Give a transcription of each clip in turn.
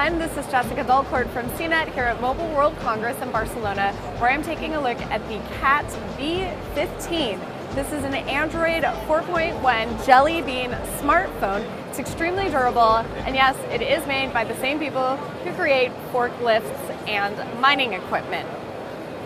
everyone, this is Jessica Dalcourt from CNET here at Mobile World Congress in Barcelona, where I'm taking a look at the Cat B15. This is an Android 4.1 Jelly Bean smartphone. It's extremely durable, and yes, it is made by the same people who create forklifts and mining equipment.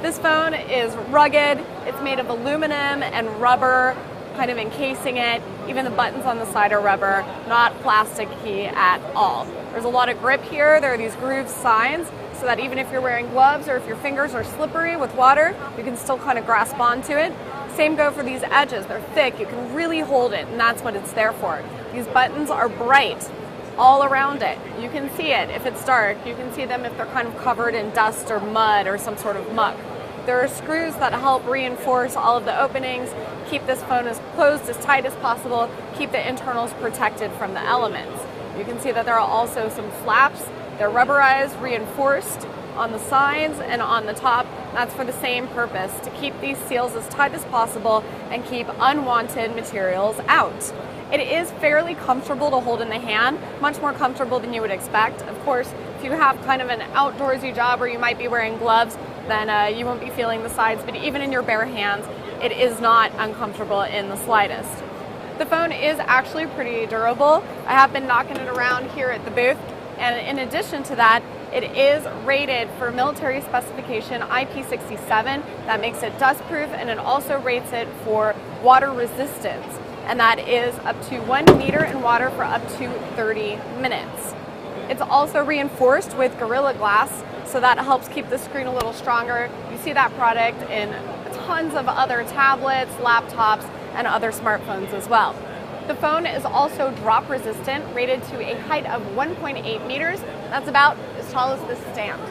This phone is rugged. It's made of aluminum and rubber, kind of encasing it. Even the buttons on the side are rubber, not plasticky at all. There's a lot of grip here. There are these groove signs so that even if you're wearing gloves or if your fingers are slippery with water, you can still kind of grasp onto it. Same go for these edges. They're thick. You can really hold it, and that's what it's there for. These buttons are bright all around it. You can see it if it's dark. You can see them if they're kind of covered in dust or mud or some sort of muck. There are screws that help reinforce all of the openings, keep this phone as closed, as tight as possible, keep the internals protected from the elements. You can see that there are also some flaps. They're rubberized, reinforced on the sides and on the top. That's for the same purpose, to keep these seals as tight as possible and keep unwanted materials out. It is fairly comfortable to hold in the hand, much more comfortable than you would expect. Of course, if you have kind of an outdoorsy job where you might be wearing gloves, then you won't be feeling the sides, but even in your bare hands, it is not uncomfortable in the slightest. The phone is actually pretty durable. I have been knocking it around here at the booth, and in addition to that, it is rated for military specification IP67. That makes it dustproof, and it also rates it for water resistance, and that is up to 1 meter in water for up to 30 minutes. It's also reinforced with Gorilla Glass, so that helps keep the screen a little stronger. You see that product in tons of other tablets, laptops, and other smartphones as well. The phone is also drop resistant, rated to a height of 1.8 meters. That's about as tall as this stand.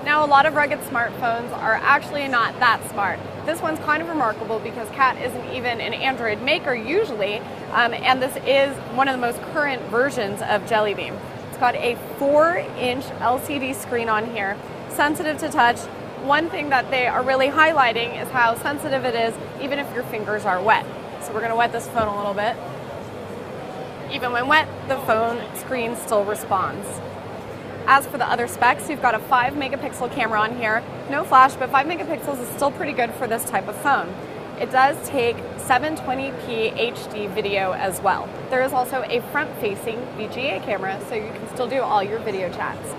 Now, a lot of rugged smartphones are actually not that smart. This one's kind of remarkable because Cat isn't even an Android maker usually, and this is one of the most current versions of Jelly Bean. It's got a 4-inch LCD screen on here, sensitive to touch. One thing that they are really highlighting is how sensitive it is even if your fingers are wet. So we're going to wet this phone a little bit. Even when wet, the phone screen still responds. As for the other specs, you've got a 5 megapixel camera on here. No flash, but 5 megapixels is still pretty good for this type of phone. It does take 720p HD video as well. There is also a front-facing VGA camera, so you can still do all your video chats.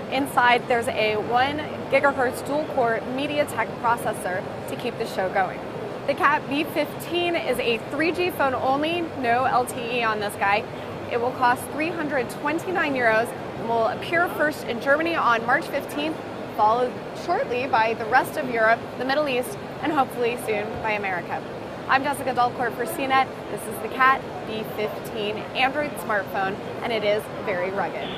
Inside, there's a 1 gigahertz dual-core MediaTek processor to keep the show going. The Cat B15 is a 3G phone only, no LTE on this guy. It will cost 329 euros and will appear first in Germany on March 15th, followed shortly by the rest of Europe, the Middle East, and hopefully soon by America. I'm Jessica Dalcourt for CNET. This is the Cat B15 Android smartphone, and it is very rugged.